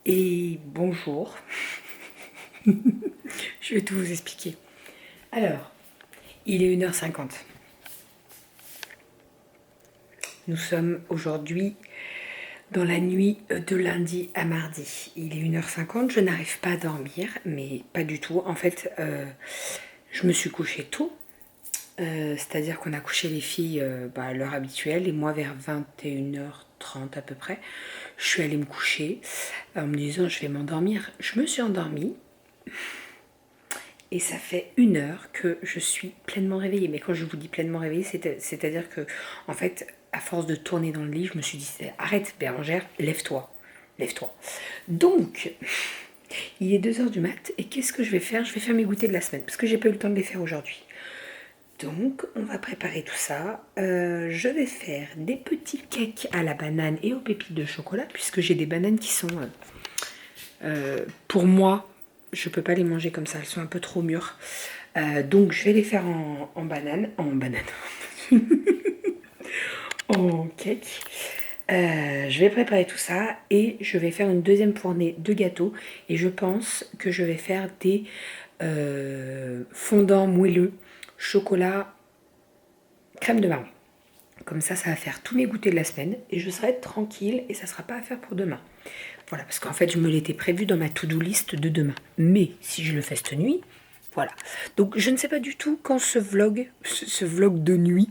Et bonjour. Je vais tout vous expliquer. Alors, il est 1h50. Nous sommes aujourd'hui dans la nuit de lundi à mardi. Il est 1h50, je n'arrive pas à dormir, mais pas du tout. En fait, je me suis couchée tôt. C'est-à-dire qu'on a couché les filles à l'heure habituelle et moi vers 21h30 à peu près, je suis allée me coucher en me disant je vais m'endormir. Je me suis endormie et ça fait 1 heure que je suis pleinement réveillée. Mais quand je vous dis pleinement réveillée, c'est-à-dire que en fait, à force de tourner dans le lit, je me suis dit arrête Bérangère, lève-toi, lève-toi. Donc, il est 2h du mat et qu'est-ce que je vais faire? Je vais faire mes goûters de la semaine parce que j'ai pas eu le temps de les faire aujourd'hui. Donc, on va préparer tout ça. Je vais faire des petits cakes à la banane et aux pépites de chocolat, puisque j'ai des bananes qui sont, pour moi, je peux pas les manger comme ça, elles sont un peu trop mûres. Donc, je vais les faire en banane, en cake. Je vais préparer tout ça et je vais faire une deuxième fournée de gâteaux. Et je pense que je vais faire des fondants moelleux, chocolat, crème de marron. Comme ça va faire tous mes goûters de la semaine et je serai tranquille et ça sera pas à faire pour demain. Voilà, parce qu'en fait, je me l'étais prévu dans ma to-do list de demain. Mais si je le fais cette nuit, voilà. Donc, je ne sais pas du tout quand ce vlog de nuit,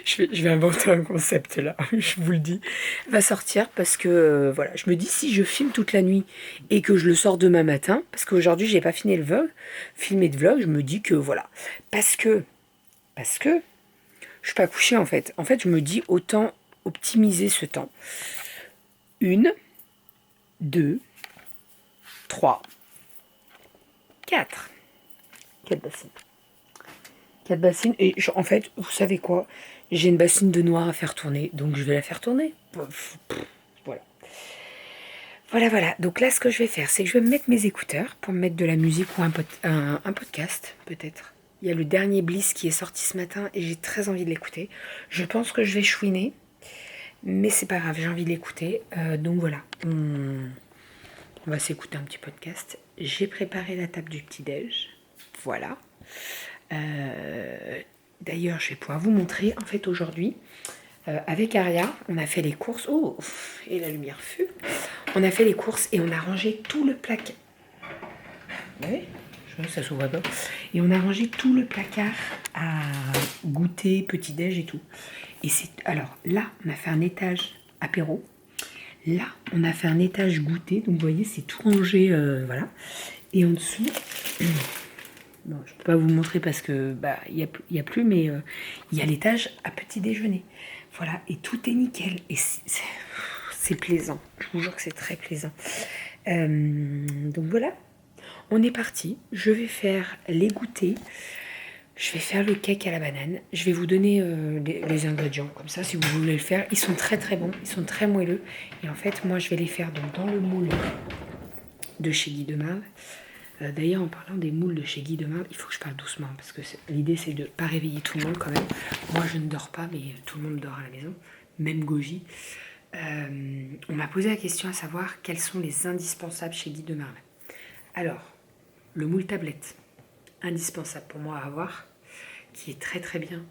je vais inventer un concept là, je vous le dis, va sortir parce que, voilà, je me dis si je filme toute la nuit et que je le sors demain matin, parce qu'aujourd'hui, j'ai pas filmé de vlog, je me dis que, voilà, parce que, je suis pas couchée en fait. En fait, je me dis autant optimiser ce temps. 1, 2, 3, 4. 4 bassines. 4 bassines. Et en fait, vous savez quoi? J'ai une bassine de noix à faire tourner, donc je vais la faire tourner. Voilà. Voilà. Donc là, ce que je vais faire, c'est que je vais me mettre mes écouteurs pour me mettre de la musique ou un podcast, peut-être. Il y a le dernier Bliss qui est sorti ce matin et j'ai très envie de l'écouter. Je pense que je vais chouiner. Mais c'est pas grave, j'ai envie de l'écouter. Donc voilà, on va s'écouter un petit podcast. J'ai préparé la table du petit-déj. Voilà. D'ailleurs, je vais pouvoir vous montrer. En fait, aujourd'hui, avec Aria, on a fait les courses. Oh, et la lumière fut. On a fait les courses et on a rangé tout le placard. Oui, je vois, ça s'ouvre pas. Et on a rangé tout le placard à goûter, petit-déj et tout. Et c'est alors là, on a fait un étage apéro. Là, on a fait un étage goûter. Donc, vous voyez, c'est tout rangé, voilà. Et en dessous, bon, je ne peux pas vous montrer parce que il y a plus, mais il y a l'étage à petit déjeuner. Voilà, et tout est nickel. Et c'est plaisant. Je vous jure que c'est très plaisant. Donc voilà, on est parti. Je vais faire les goûters. Je vais faire le cake à la banane. Je vais vous donner les ingrédients. Comme ça, si vous voulez le faire. Ils sont très très bons. Ils sont très moelleux. Et en fait, moi, je vais les faire donc, dans le moule de chez Guy de Marle. D'ailleurs, en parlant des moules de chez Guy de Marle, il faut que je parle doucement. Parce que l'idée, c'est de ne pas réveiller tout le monde quand même. Moi, je ne dors pas, mais tout le monde dort à la maison. Même Goji. On m'a posé la question à savoir quels sont les indispensables chez Guy de Marle. Alors, le moule tablette. Indispensable pour moi à avoir, qui est très très bien,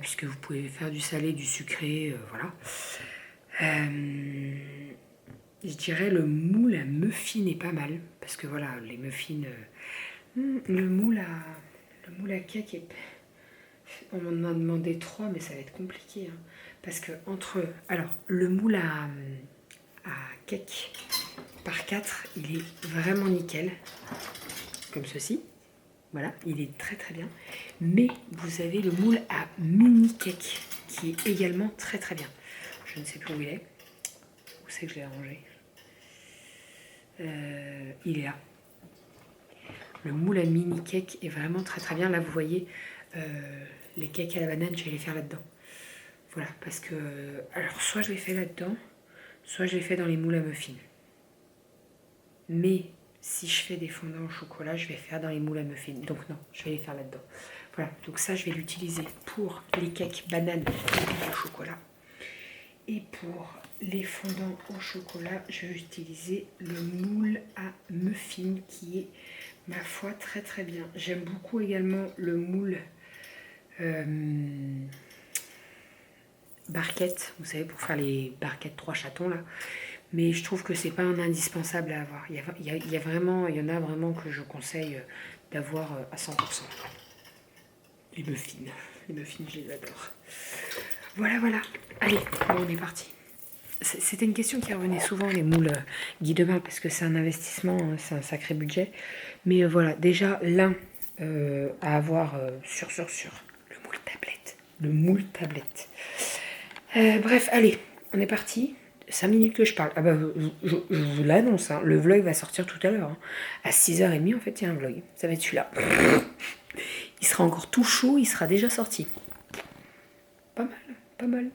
puisque vous pouvez faire du salé, du sucré, voilà. Je dirais le moule à muffins est pas mal, parce que voilà, les muffins, le moule à cake, on m'en a demandé 3, mais ça va être compliqué, hein, parce que alors le moule à cake par 4, il est vraiment nickel, comme ceci. Voilà, il est très très bien. Mais vous avez le moule à mini cake qui est également très très bien. Je ne sais plus où il est. Où c'est que je l'ai rangé? Il est là. Le moule à mini cake est vraiment très très bien. Là, vous voyez, les cakes à la banane, je vais les faire là-dedans. Voilà, parce que... alors, soit je les fais là-dedans, soit je les fais dans les moules à muffins. Mais... si je fais des fondants au chocolat, je vais faire dans les moules à muffins. Donc non, je vais les faire là-dedans. Voilà, donc ça, je vais l'utiliser pour les cakes bananes et au chocolat. Et pour les fondants au chocolat, je vais utiliser le moule à muffins qui est, ma foi, très très bien. J'aime beaucoup également le moule barquette, vous savez, pour faire les barquettes 3 chatons là. Mais je trouve que c'est pas un indispensable à avoir. Il y en a vraiment que je conseille d'avoir à 100%. Les muffins, je les adore. Voilà, voilà. Allez, bon, on est parti. C'était une question qui revenait souvent, les moules Guy Debin, parce que c'est un investissement, hein, c'est un sacré budget. Mais voilà, déjà, l'un à avoir sur. Le moule tablette. Le moule tablette. Bref, allez, on est parti. 5 minutes que je parle. Ah bah, je vous l'annonce, hein, le vlog va sortir tout à l'heure. Hein. À 6h30, en fait, il y a un vlog. Ça va être celui-là. Il sera encore tout chaud, il sera déjà sorti. Pas mal, pas mal.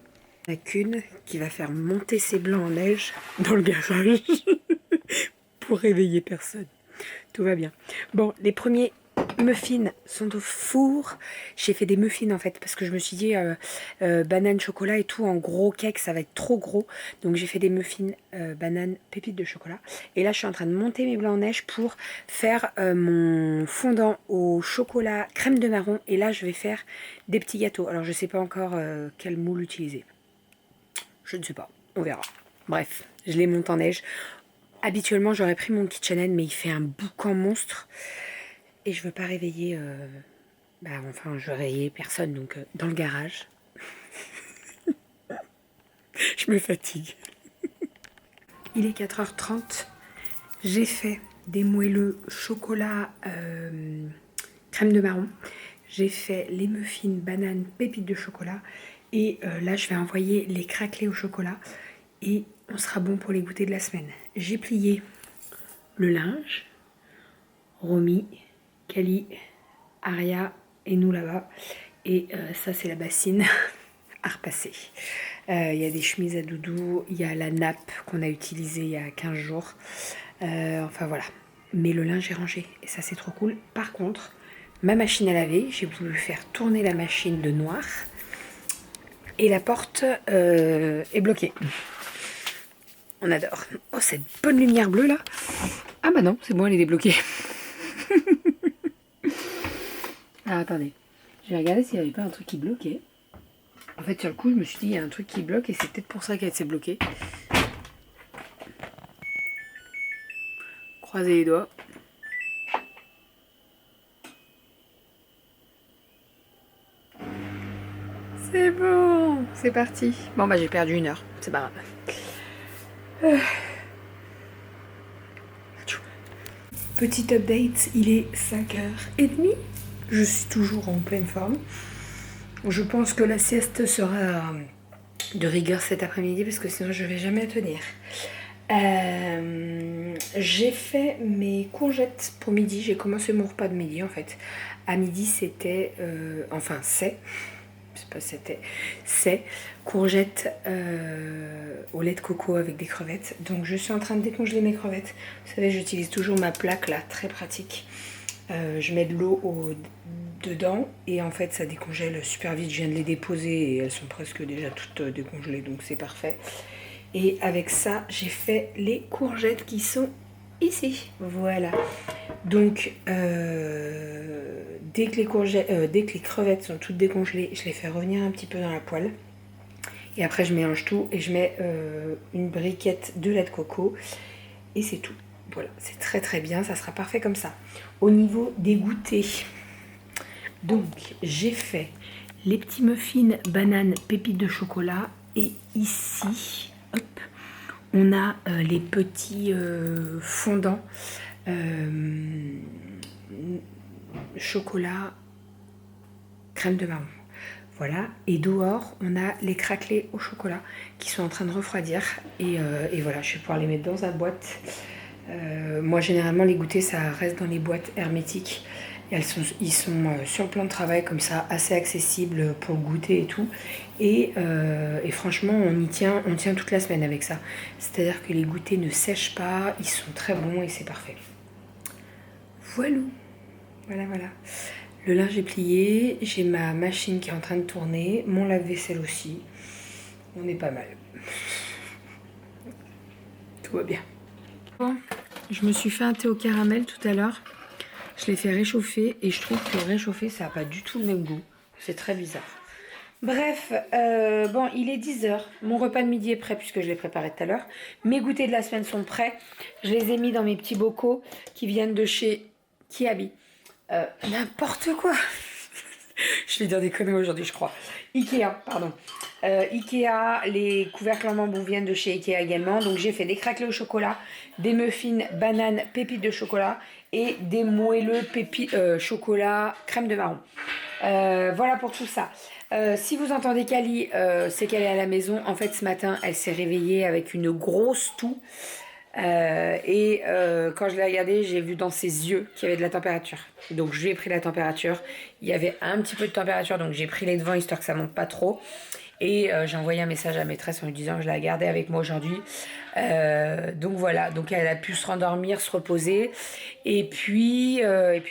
Il n'y en a qu'une qui va faire monter ses blancs en neige dans le garage pour réveiller personne. Tout va bien. Bon, les premiers muffins sont au four. J'ai fait des muffins en fait parce que je me suis dit banane, chocolat et tout en gros cake ça va être trop gros. Donc j'ai fait des muffins banane, pépites de chocolat. Et là je suis en train de monter mes blancs en neige pour faire mon fondant au chocolat crème de marron. Et là je vais faire des petits gâteaux. Alors je sais pas encore quel moule utiliser. Je ne sais pas, on verra. Bref, je les monte en neige. Habituellement, j'aurais pris mon KitchenAid, mais il fait un boucan monstre. Et je veux pas réveiller... je veux réveiller personne, donc dans le garage. Je me fatigue. Il est 4h30. J'ai fait des moelleux chocolat crème de marron. J'ai fait les muffins banane pépites de chocolat. Et là, je vais envoyer les craquelés au chocolat. Et on sera bon pour les goûters de la semaine. J'ai plié le linge. Romy, Kali, Aria et nous là-bas. Et ça, c'est la bassine à repasser. Il y a des chemises à doudou. Il y a la nappe qu'on a utilisée il y a 15 jours. Enfin, voilà. Mais le linge est rangé. Et ça, c'est trop cool. Par contre, ma machine à laver, j'ai voulu faire tourner la machine de noir. Et la porte est bloquée. On adore. Oh, cette bonne lumière bleue, là. Ah bah non, c'est bon, elle est débloquée. Ah, attendez. Je vais regarder s'il n'y avait pas un truc qui bloquait. En fait, sur le coup, je me suis dit, il y a un truc qui bloque et c'est peut-être pour ça qu'elle s'est bloquée. Croisez les doigts. C'est bon. C'est parti. Bon, bah, j'ai perdu 1 heure. C'est pas grave. Petit update, il est 5h30. Je suis toujours en pleine forme. Je pense que la sieste sera de rigueur cet après-midi parce que sinon je vais jamais tenir. J'ai fait mes courgettes pour midi. J'ai commencé mon repas de midi en fait. À midi c'était... c'est courgettes au lait de coco avec des crevettes. Donc je suis en train de décongeler mes crevettes. Vous savez, j'utilise toujours ma plaque là, très pratique. Je mets de l'eau dedans et en fait ça décongèle super vite. Je viens de les déposer et elles sont presque déjà toutes décongelées, donc c'est parfait. Et avec ça j'ai fait les courgettes qui sont ici. Voilà. Donc dès que les crevettes sont toutes décongelées, je les fais revenir un petit peu dans la poêle. Et après je mélange tout et je mets une briquette de lait de coco et c'est tout. Voilà, c'est très très bien, ça sera parfait comme ça. Au niveau des goûters, donc j'ai fait les petits muffins banane pépites de chocolat et ici, hop, on a les petits fondants chocolat crème de marron. Voilà, et dehors, on a les craquelés au chocolat qui sont en train de refroidir. Et voilà, je vais pouvoir les mettre dans la boîte. Moi, généralement, les goûters, ça reste dans les boîtes hermétiques. Et ils sont sur le plan de travail, comme ça, assez accessibles pour le goûter et tout. Et franchement, on tient toute la semaine avec ça. C'est-à-dire que les goûters ne sèchent pas, ils sont très bons et c'est parfait. Voilà. Voilà, voilà. Le linge est plié, j'ai ma machine qui est en train de tourner, mon lave-vaisselle aussi. On est pas mal. Tout va bien. Bon, je me suis fait un thé au caramel tout à l'heure. Je l'ai fait réchauffer et je trouve que réchauffer, ça n'a pas du tout le même goût. C'est très bizarre. Bref, bon, il est 10h. Mon repas de midi est prêt puisque je l'ai préparé tout à l'heure. Mes goûters de la semaine sont prêts. Je les ai mis dans mes petits bocaux qui viennent de chez Kiabi. N'importe quoi. Je vais dire des conneries aujourd'hui, je crois. Ikea, pardon. Ikea, les couvercles en bambou viennent de chez Ikea également. Donc j'ai fait des craquelés au chocolat, des muffins bananes pépites de chocolat et des moelleux pépites chocolat crème de marron. Voilà pour tout ça. Si vous entendez Kali, c'est qu'elle est à la maison. En fait, ce matin, elle s'est réveillée avec une grosse toux. Quand je l'ai regardée, j'ai vu dans ses yeux qu'il y avait de la température. Donc je lui ai pris la température. Il y avait un petit peu de température, donc j'ai pris les devants histoire que ça monte pas trop. Et j'ai envoyé un message à la maîtresse en lui disant que je la gardais avec moi aujourd'hui. Donc voilà, donc elle a pu se rendormir, se reposer. Et puis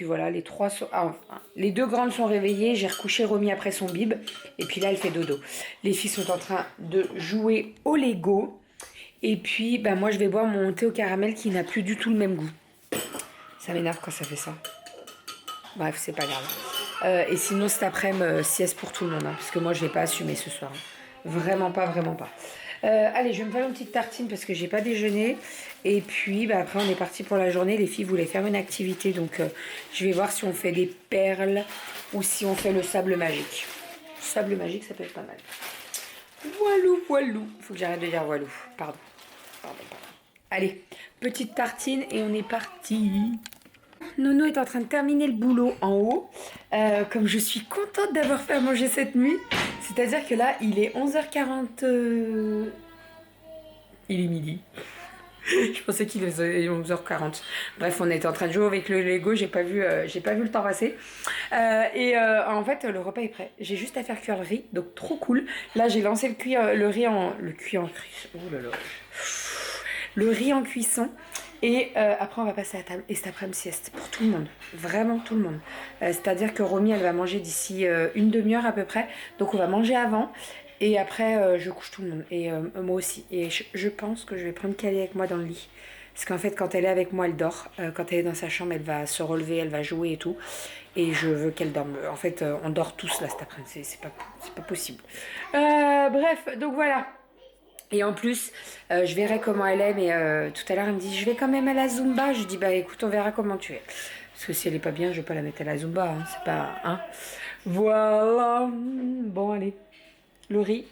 voilà, les deux grandes sont réveillées. J'ai recouché Romy après son bib. Et puis là, elle fait dodo. Les filles sont en train de jouer au Lego. Et puis, moi, je vais boire mon thé au caramel qui n'a plus du tout le même goût. Ça m'énerve quand ça fait ça. Bref, c'est pas grave. Et sinon, cet après-midi, sieste pour tout le monde. Hein, parce que moi, je vais pas assumer ce soir. Hein. Vraiment pas, vraiment pas. Allez, je vais me faire une petite tartine parce que j'ai pas déjeuné. Et puis, après, on est parti pour la journée. Les filles voulaient faire une activité. Donc, je vais voir si on fait des perles ou si on fait le sable magique. Sable magique, ça peut être pas mal. Voilou, voilou. Faut que j'arrête de dire voilou. Pardon. Allez, petite tartine et on est parti. Nono est en train de terminer le boulot en haut. Comme je suis contente d'avoir fait à manger cette nuit. C'est-à-dire que là, il est 11h40. Il est midi. Je pensais qu'il était 11h40. Bref, on était en train de jouer avec le Lego, j'ai pas vu le temps passer. En fait, le repas est prêt. J'ai juste à faire cuire le riz, donc trop cool. Là, j'ai lancé le riz en cuisson. Oh là là. Le riz en cuisson. Et après, on va passer à la table. Et cet après-midi, sieste pour tout le monde. Vraiment tout le monde. C'est-à-dire que Romy, elle va manger d'ici une demi-heure à peu près. Donc, on va manger avant. Et après, je couche tout le monde. Et moi aussi. Et je pense que je vais prendre Kali avec moi dans le lit. Parce qu'en fait, quand elle est avec moi, elle dort. Quand elle est dans sa chambre, elle va se relever, elle va jouer et tout. Et je veux qu'elle dorme. En fait, on dort tous là cet après-midi. C'est pas possible. Bref, donc voilà. Et en plus, je verrai comment elle est. Mais tout à l'heure, elle me dit, je vais quand même à la Zumba. Je dis, écoute, on verra comment tu es. Parce que si elle est pas bien, je vais pas la mettre à la Zumba. Hein. C'est pas... Hein. Voilà. Bon, allez. Le riz,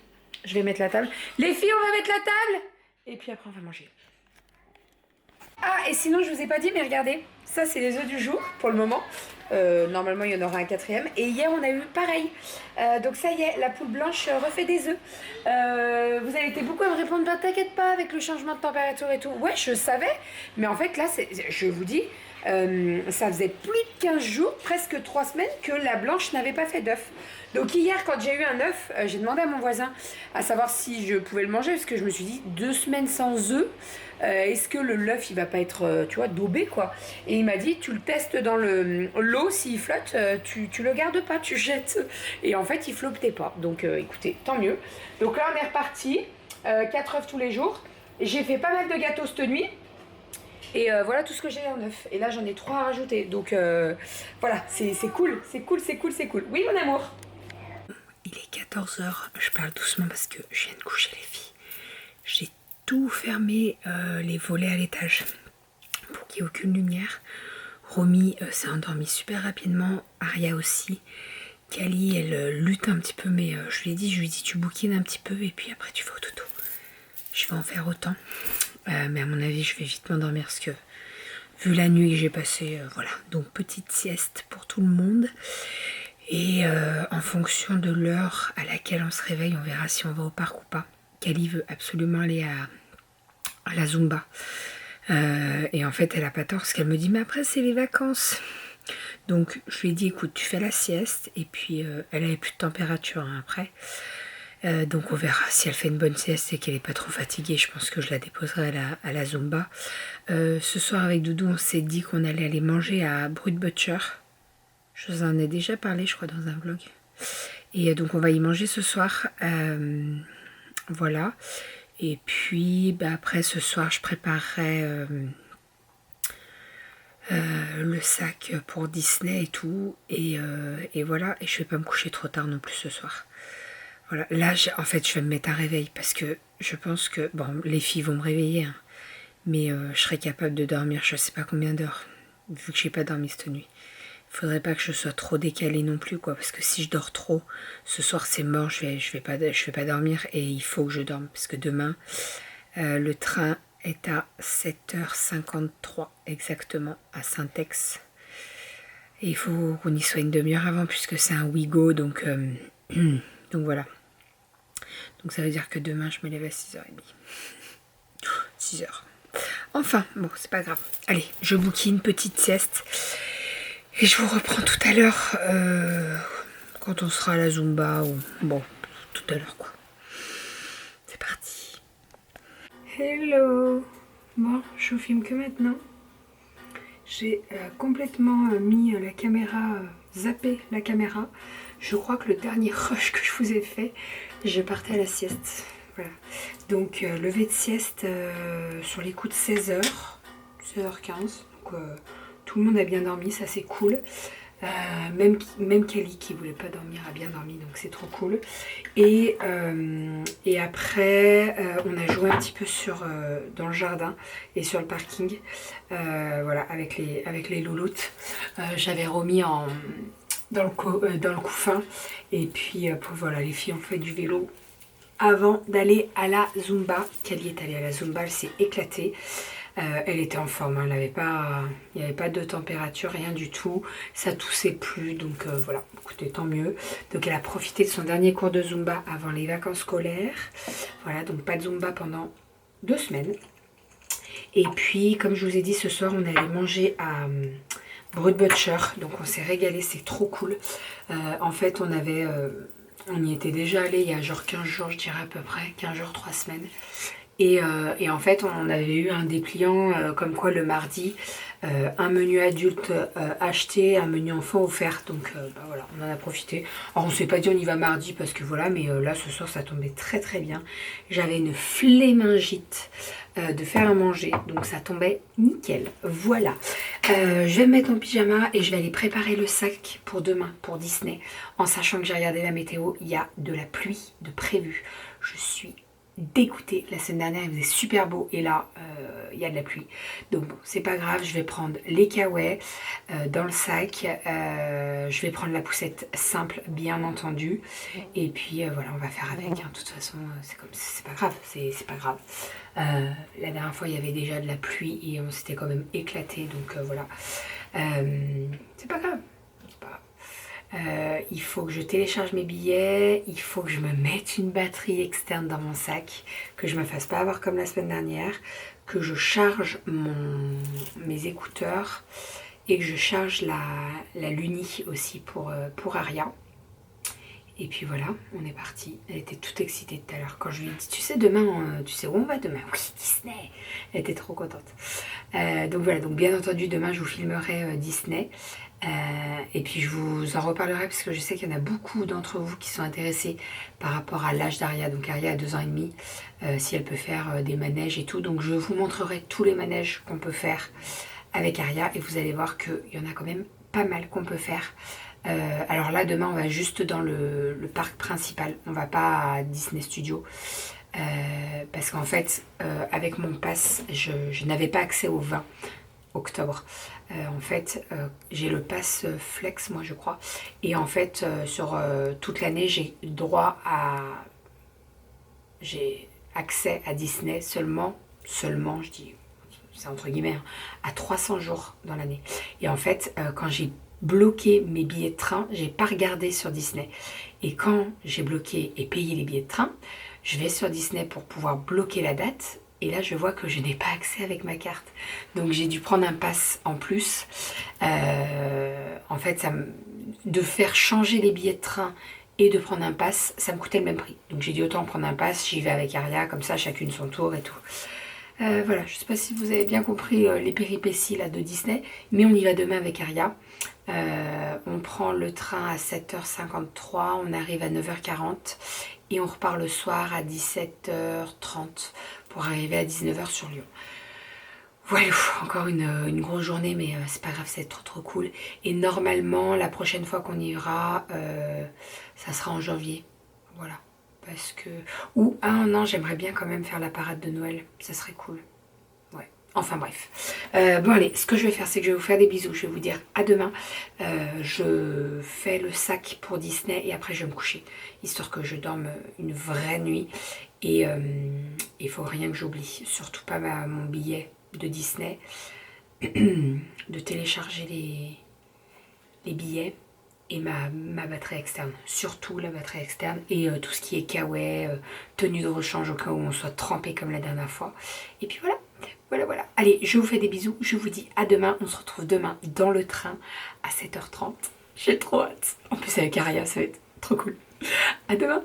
je vais mettre la table. Les filles, on va mettre la table. Et puis après, on va manger. Ah, et sinon, je vous ai pas dit, mais regardez. Ça, c'est les œufs du jour, pour le moment. Normalement, il y en aura un quatrième. Et hier, on a eu pareil. Donc ça y est, la poule blanche refait des œufs. Vous avez été beaucoup à me répondre, t'inquiète pas, avec le changement de température et tout. Ouais, je savais. Mais en fait, là, je vous dis, ça faisait plus de 15 jours, presque 3 semaines, que la blanche n'avait pas fait d'œuf. Donc hier, quand j'ai eu un œuf, j'ai demandé à mon voisin à savoir si je pouvais le manger, parce que je me suis dit, 2 semaines sans œufs, est-ce que l'œuf, il va pas être, tu vois, daubé, quoi. Et il m'a dit, tu le testes dans l'eau, s'il flotte, tu le gardes pas, tu jettes. Et en fait, il flottait pas. Donc écoutez, tant mieux. Donc là, on est reparti, 4 œufs tous les jours. J'ai fait pas mal de gâteaux cette nuit. Et voilà tout ce que j'ai en œuf. Et là, j'en ai 3 à rajouter. Donc voilà, c'est cool, c'est cool, c'est cool, c'est cool. Oui, mon amour. Il est 14h. Je parle doucement parce que je viens de coucher les filles. J'ai tout fermé, les volets à l'étage, pour qu'il n'y ait aucune lumière. Romy s'est endormie super rapidement. Aria aussi. Kali, elle lutte un petit peu, mais je lui ai dit, tu bouquines un petit peu et puis après tu vas au dodo. Je vais en faire autant. Mais à mon avis, je vais vite m'endormir parce que vu la nuit que j'ai passée, voilà. Donc petite sieste pour tout le monde. Et en fonction de l'heure à laquelle on se réveille, on verra si on va au parc ou pas. Kali veut absolument aller à la Zumba. Et en fait, elle a pas tort parce qu'elle me dit, mais après, c'est les vacances. Donc, je lui ai dit, écoute, tu fais la sieste. Et puis, elle avait plus de température hein, après. Donc, on verra si elle fait une bonne sieste et qu'elle n'est pas trop fatiguée. Je pense que je la déposerai à la Zumba. Ce soir, avec Doudou, on s'est dit qu'on allait aller manger à Brut Butcher. Je vous en ai déjà parlé, je crois, dans un vlog. Et donc, on va y manger ce soir. Voilà. Et puis bah, après ce soir je préparerai le sac pour Disney et tout. Et voilà, et je vais pas me coucher trop tard non plus ce soir. Voilà, là en fait je vais me mettre un réveil parce que je pense que, bon, les filles vont me réveiller, hein, mais je serai capable de dormir je sais pas combien d'heures, vu que j'ai pas dormi cette nuit. Il faudrait pas que je sois trop décalée non plus, quoi, parce que si je dors trop, ce soir c'est mort, je vais pas dormir et il faut que je dorme, parce que demain, le train est à 7h53 exactement à Saint-Ex. Et il faut qu'on y soit une demi-heure avant, puisque c'est un Ouigo, donc voilà. Donc ça veut dire que demain je me lève à 6h30. 6h. Enfin, bon, c'est pas grave. Allez, je bouquine, petite sieste. Et je vous reprends tout à l'heure quand on sera à la Zumba ou... Bon, tout à l'heure quoi. C'est parti. Hello. Bon, je vous filme que maintenant. J'ai complètement mis la caméra, zappé la caméra. Je crois que le dernier rush que je vous ai fait, je partais à la sieste. Voilà. Donc lever de sieste sur les coups de 16h, 16h15. Donc tout le monde a bien dormi, ça c'est cool. Même Kelly qui voulait pas dormir a bien dormi, donc c'est trop cool. Et après on a joué un petit peu dans le jardin et sur le parking, voilà, avec les louloutes. J'avais remis dans le couffin, et puis voilà, les filles ont fait du vélo avant d'aller à la Zumba. Kelly est allée à la Zumba, elle s'est éclatée. Elle était en forme, hein, il n'y avait pas de température, rien du tout, ça toussait plus, donc voilà, écoutez, tant mieux. Donc elle a profité de son dernier cours de Zumba avant les vacances scolaires. Voilà, donc pas de Zumba pendant 2 semaines. Et puis, comme je vous ai dit, ce soir, on allait manger à Brut Butcher, donc on s'est régalé, c'est trop cool. En fait, on y était déjà allé il y a genre 15 jours, je dirais à peu près, 15 jours, 3 semaines. Et en fait, on avait eu un dépliant comme quoi le mardi, un menu adulte acheté, un menu enfant offert. Donc bah voilà, on en a profité. Alors on ne s'est pas dit on y va mardi parce que voilà, mais là ce soir ça tombait très très bien. J'avais une flémingite de faire à manger, donc ça tombait nickel. Voilà. Je vais me mettre en pyjama et je vais aller préparer le sac pour demain, pour Disney. En sachant que j'ai regardé la météo, il y a de la pluie de prévu. Je suis dégoûtée. La semaine dernière il faisait super beau et là il y a de la pluie, donc bon, c'est pas grave. Je vais prendre les kawaii dans le sac, je vais prendre la poussette simple bien entendu, et puis voilà, on va faire avec, hein. De toute façon c'est pas grave, c'est pas grave. La dernière fois il y avait déjà de la pluie et on s'était quand même éclaté, donc voilà, c'est pas grave. Il faut que je télécharge mes billets, il faut que je me mette une batterie externe dans mon sac, que je me fasse pas avoir comme la semaine dernière, que je charge mes écouteurs et que je charge la Luni aussi pour Aria. Et puis voilà, on est parti. Elle était toute excitée tout à l'heure quand je lui ai dit, tu sais demain, tu sais où on va demain? Oui, Disney. Elle était trop contente. Donc voilà, donc bien entendu demain je vous filmerai Disney. Et puis je vous en reparlerai parce que je sais qu'il y en a beaucoup d'entre vous qui sont intéressés par rapport à l'âge d'Aria. Donc Aria a 2 ans et demi, si elle peut faire des manèges et tout. Donc je vous montrerai tous les manèges qu'on peut faire avec Aria et vous allez voir qu'il y en a quand même pas mal qu'on peut faire. Alors là demain on va juste dans le parc principal, on va pas à Disney Studio. Parce qu'en fait avec mon pass je n'avais pas accès au 20 octobre. En fait j'ai le pass flex moi je crois, et en fait sur toute l'année j'ai accès à Disney seulement je dis c'est entre guillemets, hein, à 300 jours dans l'année. Et en fait quand j'ai bloqué mes billets de train, j'ai pas regardé sur Disney, et quand j'ai bloqué et payé les billets de train, je vais sur Disney pour pouvoir bloquer la date. Et là, je vois que je n'ai pas accès avec ma carte. Donc, j'ai dû prendre un pass en plus. En fait, de faire changer les billets de train et de prendre un pass, ça me coûtait le même prix. Donc, j'ai dit autant prendre un pass, j'y vais avec Aria, comme ça, chacune son tour et tout. Voilà, je sais pas si vous avez bien compris les péripéties là, de Disney, mais on y va demain avec Aria. On prend le train à 7h53, on arrive à 9h40 et on repart le soir à 17h30 pour arriver à 19h sur Lyon. Voilà, encore une grosse journée, mais c'est pas grave, c'est trop cool. Et normalement, la prochaine fois qu'on ira, ça sera en janvier. Voilà. Parce que... Ou un an, j'aimerais bien quand même faire la parade de Noël. Ça serait cool. Ouais. Enfin bref. Bon allez, ce que je vais faire, c'est que je vais vous faire des bisous. Je vais vous dire à demain. Je fais le sac pour Disney et après je vais me coucher. Histoire que je dorme une vraie nuit. Et il faut rien que j'oublie. Surtout pas mon billet de Disney. De télécharger les billets. Et ma batterie externe, surtout la batterie externe et tout ce qui est kawaii, tenue de rechange au cas où on soit trempé comme la dernière fois. Et puis voilà. Allez, je vous fais des bisous, je vous dis à demain, on se retrouve demain dans le train à 7h30. J'ai trop hâte. En plus avec Aria, ça va être trop cool. À demain.